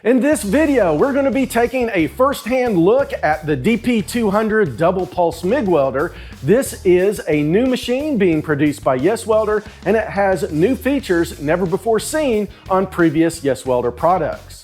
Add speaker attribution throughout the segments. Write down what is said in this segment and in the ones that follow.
Speaker 1: In this video, we're going to be taking a first-hand look at the DP200 Double Pulse MIG Welder. This is a new machine being produced by YesWelder, and it has new features never before seen on previous YesWelder products.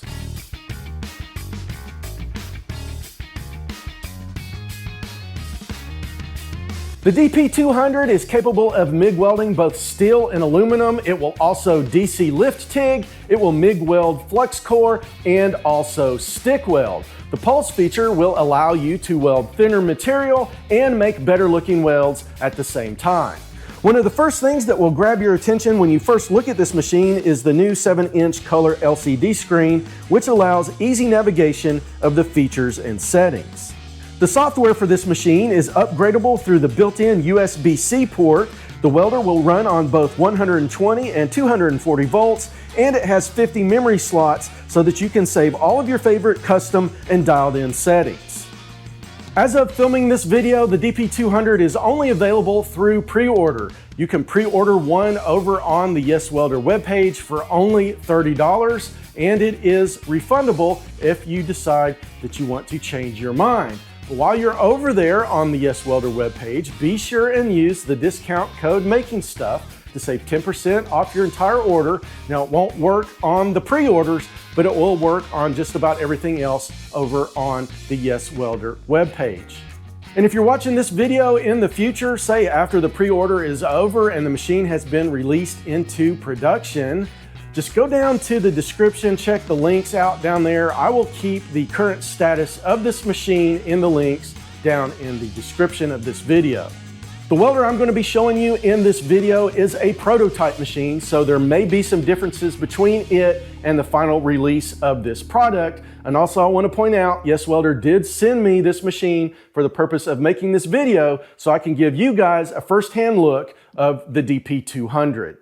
Speaker 1: The DP200 is capable of MIG welding both steel and aluminum. It will also DC Lift TIG, it will MIG weld flux core, and also stick weld. The Pulse feature will allow you to weld thinner material and make better looking welds at the same time. One of the first things that will grab your attention when you first look at this machine is the new 7-inch color LCD screen, which allows easy navigation of the features and settings. The software for this machine is upgradable through the built-in USB-C port. The welder will run on both 120 and 240 volts, and it has 50 memory slots so that you can save all of your favorite custom and dialed-in settings. As of filming this video, the DP200 is only available through pre-order. You can pre-order one over on the YesWelder webpage for only $30, and it is refundable if you decide that you want to change your mind. While you're over there on the YesWelder webpage, be sure and use the discount code MAKINGSTUFF to save 10% off your entire order. Now, it won't work on the pre-orders, but it will work on just about everything else over on the YesWelder webpage. And if you're watching this video in the future, say after the pre-order is over and the machine has been released into production, just go down to the description, check the links out down there. I will keep the current status of this machine in the links down in the description of this video. The welder I'm going to be showing you in this video is a prototype machine, so there may be some differences between it and the final release of this product. And also I want to point out, YesWelder did send me this machine for the purpose of making this video so I can give you guys a first-hand look of the DP200.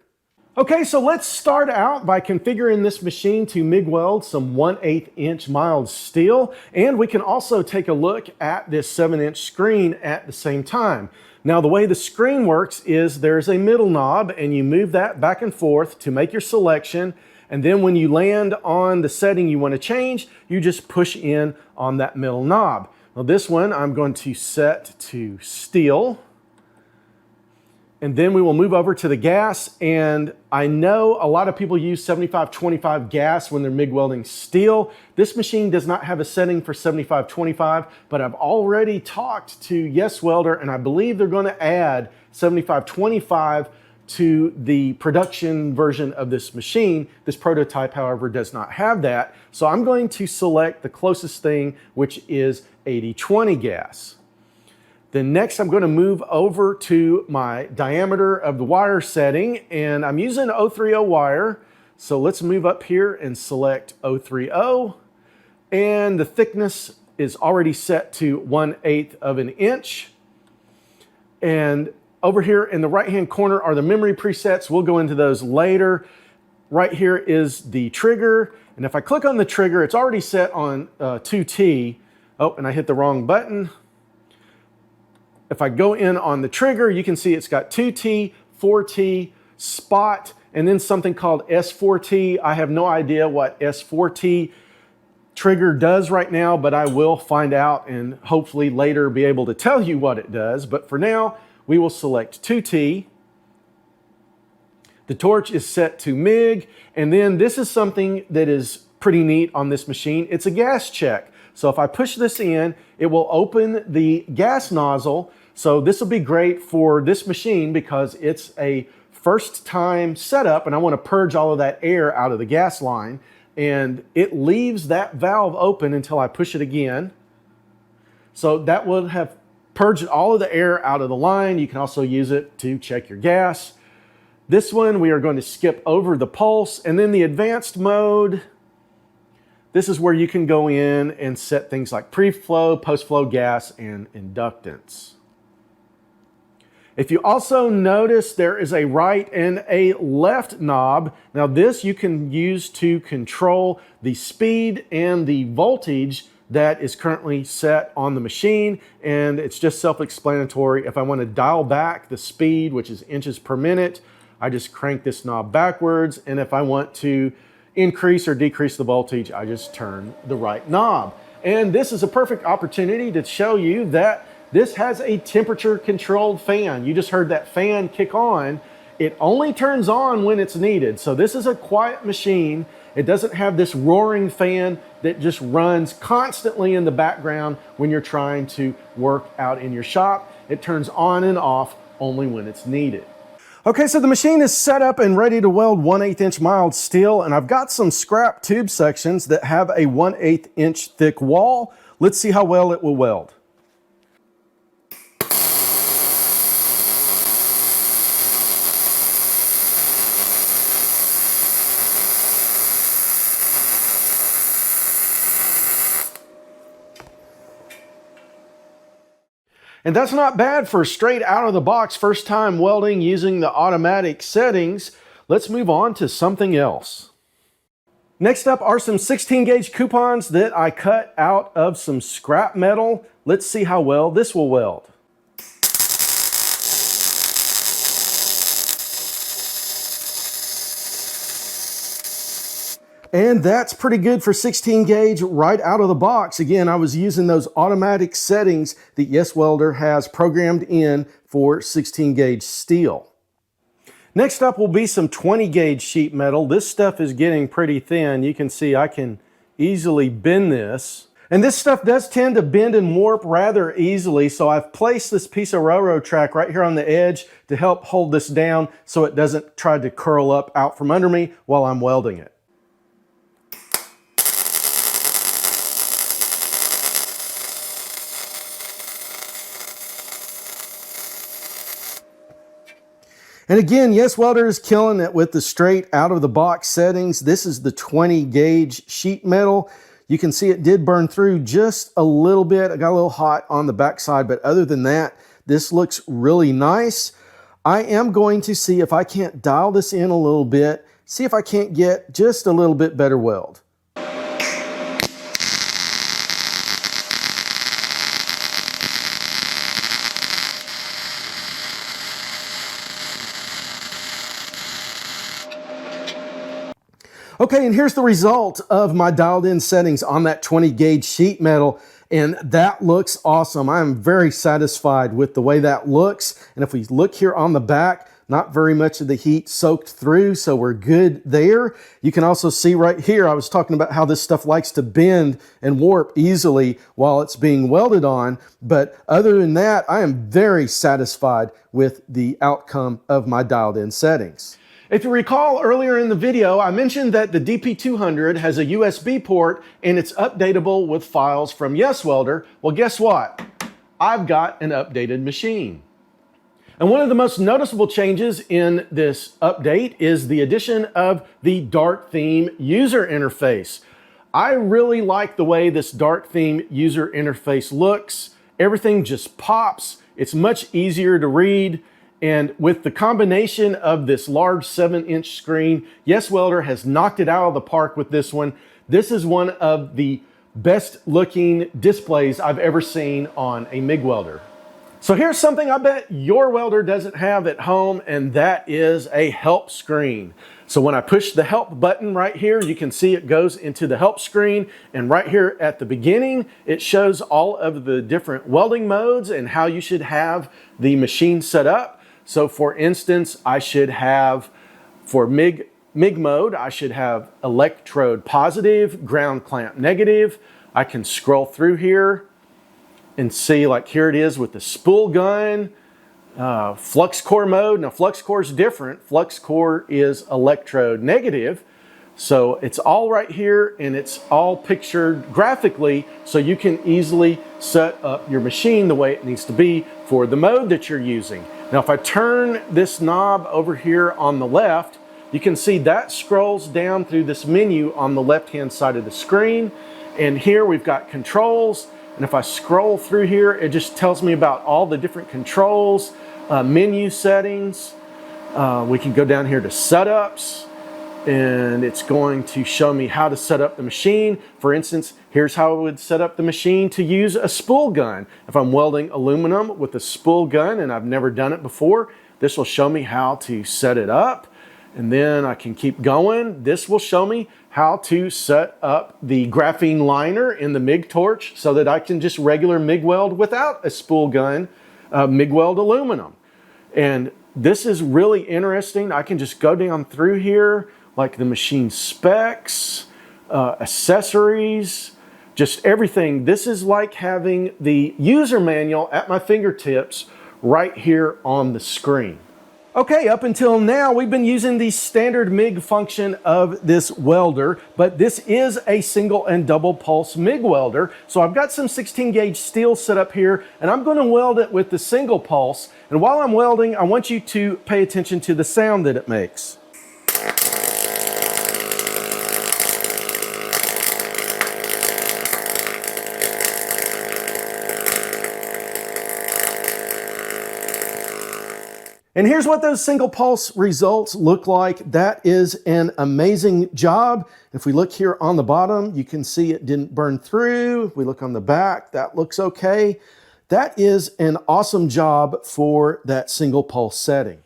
Speaker 1: Okay, so let's start out by configuring this machine to MIG weld some 1/8 inch mild steel, and we can also take a look at this 7-inch screen at the same time. Now, the way the screen works is there's a middle knob, and you move that back and forth to make your selection, and then when you land on the setting you want to change, you just push in on that middle knob. Now, this one I'm going to set to steel. And then we will move over to the gas, and I know a lot of people use 75-25 gas when they're MIG welding steel. This machine does not have a setting for 75-25, but I've already talked to YesWelder, and I believe they're going to add 75-25 to the production version of this machine. This prototype, however, does not have that. So I'm going to select the closest thing, which is 80-20 gas. Then next I'm going to move over to my diameter of the wire setting, and I'm using 030 wire. So let's move up here and select 030, and the thickness is already set to 1/8 of an inch. And over here in the right hand corner are the memory presets. We'll go into those later. Right here is the trigger, and if I click on the trigger, it's already set on 2T. Oh, and I hit the wrong button. If I go in on the trigger, you can see it's got 2T, 4T, spot, and then something called S4T. I have no idea what S4T trigger does right now, but I will find out and hopefully later be able to tell you what it does. But for now, we will select 2T. The torch is set to MIG, and then this is something that is pretty neat on this machine. It's a gas check. So if I push this in, it will open the gas nozzle. So this will be great for this machine because it's a first time setup, and I want to purge all of that air out of the gas line. And it leaves that valve open until I push it again. So that will have purged all of the air out of the line. You can also use it to check your gas. This one, we are going to skip over the pulse, and then the advanced mode. This is where you can go in and set things like pre-flow, post-flow gas, and inductance. If you also notice, there is a right and a left knob. Now this you can use to control the speed and the voltage that is currently set on the machine, and it's just self-explanatory. If I want to dial back the speed, which is inches per minute, I just crank this knob backwards, and if I want to increase or decrease the voltage, I just turn the right knob. And this is a perfect opportunity to show you that this has a temperature controlled fan. You just heard that fan kick on. It only turns on when it's needed. So this is a quiet machine. It doesn't have this roaring fan that just runs constantly in the background when you're trying to work out in your shop. It turns on and off only when it's needed. Okay, so the machine is set up and ready to weld 1/8 inch mild steel, and I've got some scrap tube sections that have a 1/8 inch thick wall. Let's see how well it will weld. And that's not bad for straight out of the box first time welding using the automatic settings. Let's move on to something else. Next up are some 16 gauge coupons that I cut out of some scrap metal. Let's see how well this will weld. And that's pretty good for 16 gauge right out of the box. Again, I was using those automatic settings that YesWelder has programmed in for 16 gauge steel. Next up will be some 20 gauge sheet metal. This stuff is getting pretty thin. You can see I can easily bend this. And this stuff does tend to bend and warp rather easily, so I've placed this piece of railroad track right here on the edge to help hold this down so it doesn't try to curl up out from under me while I'm welding it. And again, YesWelder is killing it with the straight out of the box settings. This is the 20 gauge sheet metal. You can see it did burn through just a little bit. It got a little hot on the backside, but other than that, this looks really nice. I am going to see if I can't dial this in a little bit, see if I can't get just a little bit better weld. Okay, and here's the result of my dialed in settings on that 20 gauge sheet metal, and that looks awesome. I am very satisfied with the way that looks. And if we look here on the back, not very much of the heat soaked through, so we're good there. You can also see right here, I was talking about how this stuff likes to bend and warp easily while it's being welded on. But other than that, I am very satisfied with the outcome of my dialed in settings. If you recall earlier in the video, I mentioned that the DP200 has a USB port and it's updatable with files from YesWelder. Well, guess what? I've got an updated machine. And one of the most noticeable changes in this update is the addition of the Dark Theme user interface. I really like the way this Dark Theme user interface looks. Everything just pops. It's much easier to read. And with the combination of this large 7-inch screen, YesWelder has knocked it out of the park with this one. This is one of the best looking displays I've ever seen on a MIG welder. So here's something I bet your welder doesn't have at home, and that is a help screen. So when I push the help button right here, you can see it goes into the help screen, and right here at the beginning, it shows all of the different welding modes and how you should have the machine set up. So for instance, I should have, for MIG mode, I should have electrode positive, ground clamp negative. I can scroll through here and see, like here it is with the spool gun, flux core mode. Now flux core is different. Flux core is electrode negative. So it's all right here and it's all pictured graphically so you can easily set up your machine the way it needs to be for the mode that you're using. Now if I turn this knob over here on the left, you can see that scrolls down through this menu on the left hand side of the screen. And here we've got controls. And if I scroll through here, it just tells me about all the different controls, menu settings. We can go down here to setups, and it's going to show me how to set up the machine. For instance, here's how I would set up the machine to use a spool gun. If I'm welding aluminum with a spool gun and I've never done it before, this will show me how to set it up. And then I can keep going. This will show me how to set up the graphene liner in the MIG torch so that I can just regular MIG weld without a spool gun, MIG weld aluminum. And this is really interesting. I can just go down through here, like the machine specs, accessories, just everything. This is like having the user manual at my fingertips right here on the screen. Okay, up until now, we've been using the standard MIG function of this welder, but this is a single and double pulse MIG welder. So I've got some 16 gauge steel set up here, and I'm going to weld it with the single pulse. And while I'm welding, I want you to pay attention to the sound that it makes. And here's what those single pulse results look like. That is an amazing job. If we look here on the bottom, you can see it didn't burn through. If we look on the back, that looks okay. That is an awesome job for that single pulse setting.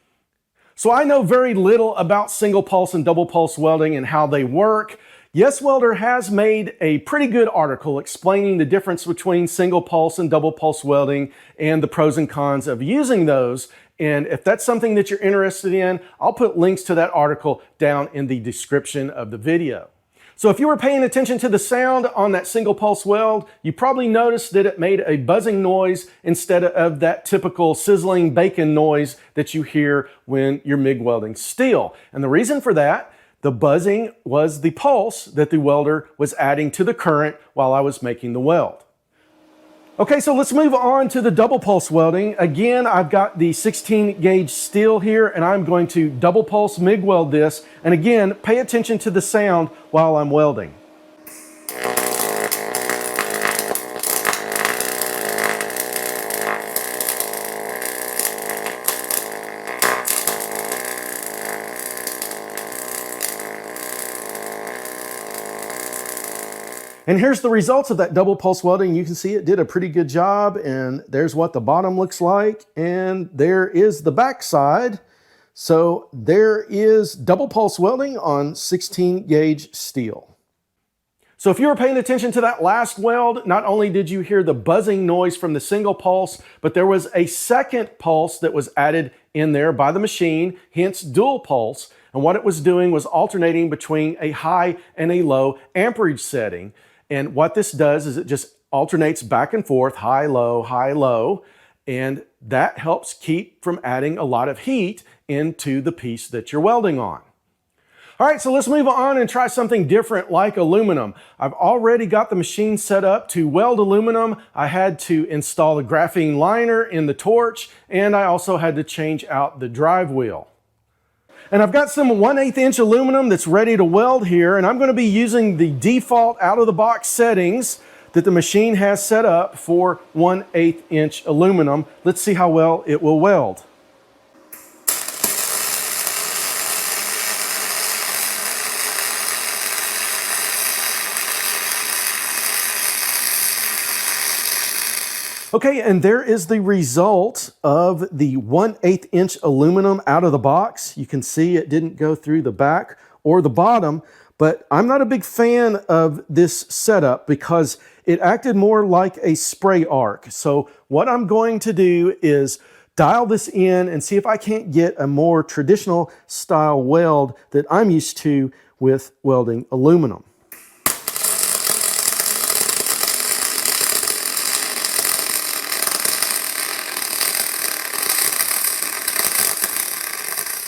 Speaker 1: So I know very little about single pulse and double pulse welding and how they work. YesWelder has made a pretty good article explaining the difference between single pulse and double pulse welding and the pros and cons of using those. And if that's something that you're interested in, I'll put links to that article down in the description of the video. So if you were paying attention to the sound on that single pulse weld, you probably noticed that it made a buzzing noise instead of that typical sizzling bacon noise that you hear when you're MIG welding steel. And the reason for that, the buzzing was the pulse that the welder was adding to the current while I was making the weld. Okay, so let's move on to the double pulse welding. Again, I've got the 16 gauge steel here, and I'm going to double pulse MIG weld this. And again, pay attention to the sound while I'm welding. And here's the results of that double pulse welding. You can see it did a pretty good job, and there's what the bottom looks like, and there is the back side. So there is double pulse welding on 16 gauge steel. So if you were paying attention to that last weld, not only did you hear the buzzing noise from the single pulse, but there was a second pulse that was added in there by the machine, hence dual pulse. And what it was doing was alternating between a high and a low amperage setting. And what this does is it just alternates back and forth, high, low, and that helps keep from adding a lot of heat into the piece that you're welding on. All right, so let's move on and try something different like aluminum. I've already got the machine set up to weld aluminum. I had to install a graphene liner in the torch, and I also had to change out the drive wheel. And I've got some 1/8 inch aluminum that's ready to weld here, and I'm going to be using the default out-of-the-box settings that the machine has set up for 1/8 inch aluminum. Let's see how well it will weld. Okay, and there is the result of the 1/8 inch aluminum out of the box. You can see it didn't go through the back or the bottom, but I'm not a big fan of this setup because it acted more like a spray arc. So what I'm going to do is dial this in and see if I can't get a more traditional style weld that I'm used to with welding aluminum.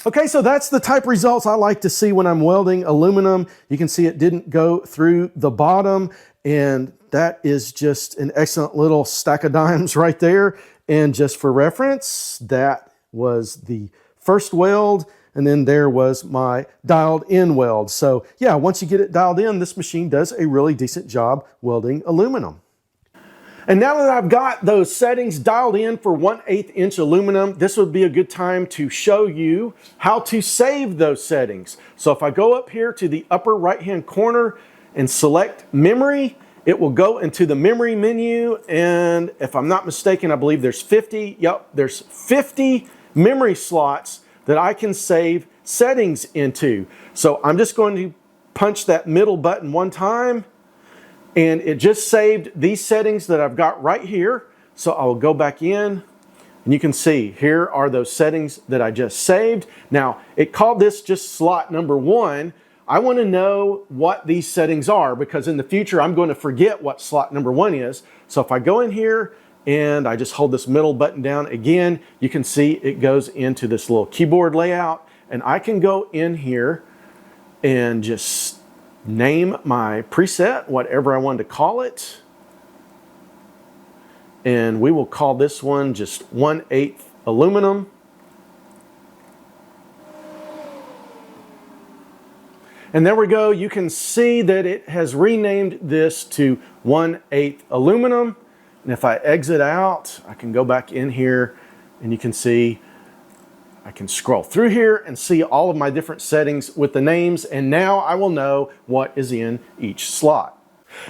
Speaker 1: Okay, so that's the type results I like to see when I'm welding aluminum. You can see it didn't go through the bottom, and that is just an excellent little stack of dimes right there. And just for reference, that was the first weld, and then there was my dialed in weld. So yeah, once you get it dialed in, this machine does a really decent job welding aluminum. And now that I've got those settings dialed in for 1/8 inch aluminum, this would be a good time to show you how to save those settings. So if I go up here to the upper right-hand corner and select memory, it will go into the memory menu. And if I'm not mistaken, I believe there's 50. Yep, there's 50 memory slots that I can save settings into. So I'm just going to punch that middle button one time, and it just saved these settings that I've got right here. So I will go back in, and you can see here are those settings that I just saved. Now, it called this just slot number 1. I want to know what these settings are, because in the future I'm going to forget what slot number 1 is. So if I go in here and I just hold this middle button down again, you can see it goes into this little keyboard layout, and I can go in here and just name my preset, whatever I want to call it. And we will call this one just 1/8 aluminum. And there we go. You can see that it has renamed this to 1/8 aluminum. And if I exit out, I can go back in here, and you can see I can scroll through here and see all of my different settings with the names, and now I will know what is in each slot.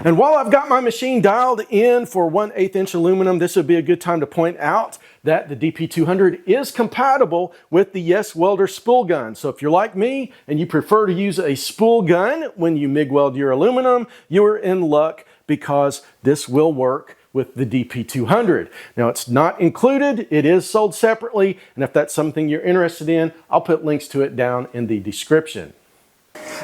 Speaker 1: And while I've got my machine dialed in for 1/8 inch aluminum, this would be a good time to point out that the DP200 is compatible with the YesWelder spool gun. So if you're like me and you prefer to use a spool gun when you MIG weld your aluminum, you're in luck, because this will work with the DP200. Now, it's not included, it is sold separately, and if that's something you're interested in, I'll put links to it down in the description.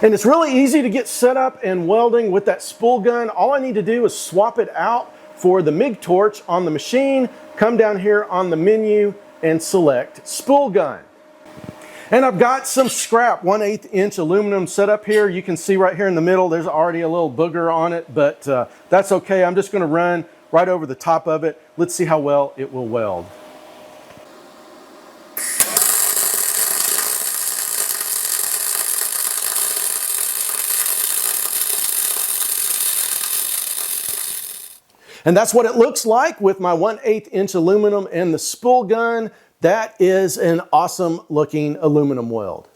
Speaker 1: And it's really easy to get set up and welding with that spool gun. All I need to do is swap it out for the MIG torch on the machine, come down here on the menu and select spool gun. And I've got some scrap 1/8 inch aluminum set up here. You can see right here in the middle, there's already a little booger on it, but that's okay. I'm just gonna run right over the top of it. Let's see how well it will weld. And that's what it looks like with my 1/8 inch aluminum and the spool gun. That is an awesome looking aluminum weld.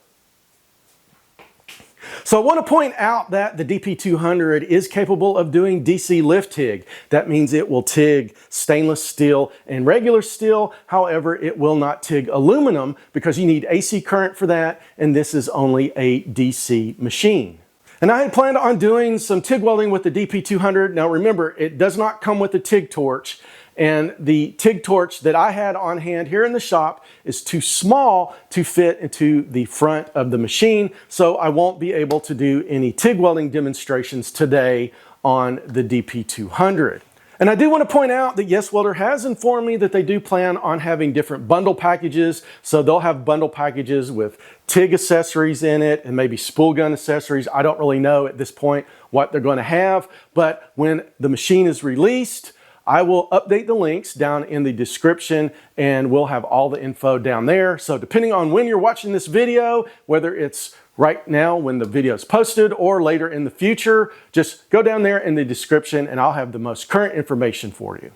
Speaker 1: So I want to point out that the DP200 is capable of doing DC lift TIG. That means it will TIG stainless steel and regular steel. However, it will not TIG aluminum, because you need AC current for that, and this is only a DC machine. And I had planned on doing some TIG welding with the DP200. Now remember, it does not come with the TIG torch. And the TIG torch that I had on hand here in the shop is too small to fit into the front of the machine, so I won't be able to do any TIG welding demonstrations today on the DP200. And I do want to point out that YesWelder has informed me that they do plan on having different bundle packages. So they'll have bundle packages with TIG accessories in it and maybe spool gun accessories. I don't really know at this point what they're going to have, but when the machine is released, I will update the links down in the description, and we'll have all the info down there. So depending on when you're watching this video, whether it's right now when the video is posted or later in the future, just go down there in the description and I'll have the most current information for you.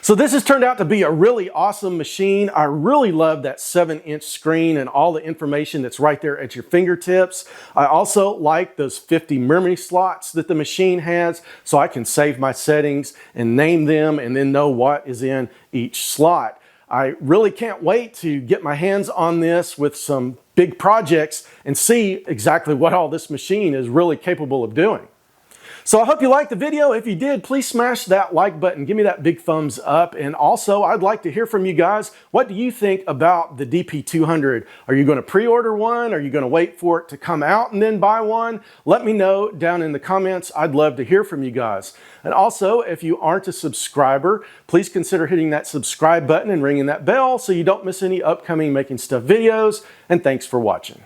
Speaker 1: So this has turned out to be a really awesome machine. I really love that 7-inch screen and all the information that's right there at your fingertips. I also like those 50 memory slots that the machine has, so I can save my settings and name them and then know what is in each slot. I really can't wait to get my hands on this with some big projects and see exactly what all this machine is really capable of doing. So I hope you liked the video. If you did, please smash that like button. Give me that big thumbs up. And also, I'd like to hear from you guys. What do you think about the DP200? Are you going to pre-order one? Are you going to wait for it to come out and then buy one? Let me know down in the comments. I'd love to hear from you guys. And also, if you aren't a subscriber, please consider hitting that subscribe button and ringing that bell so you don't miss any upcoming Making Stuff videos. And thanks for watching.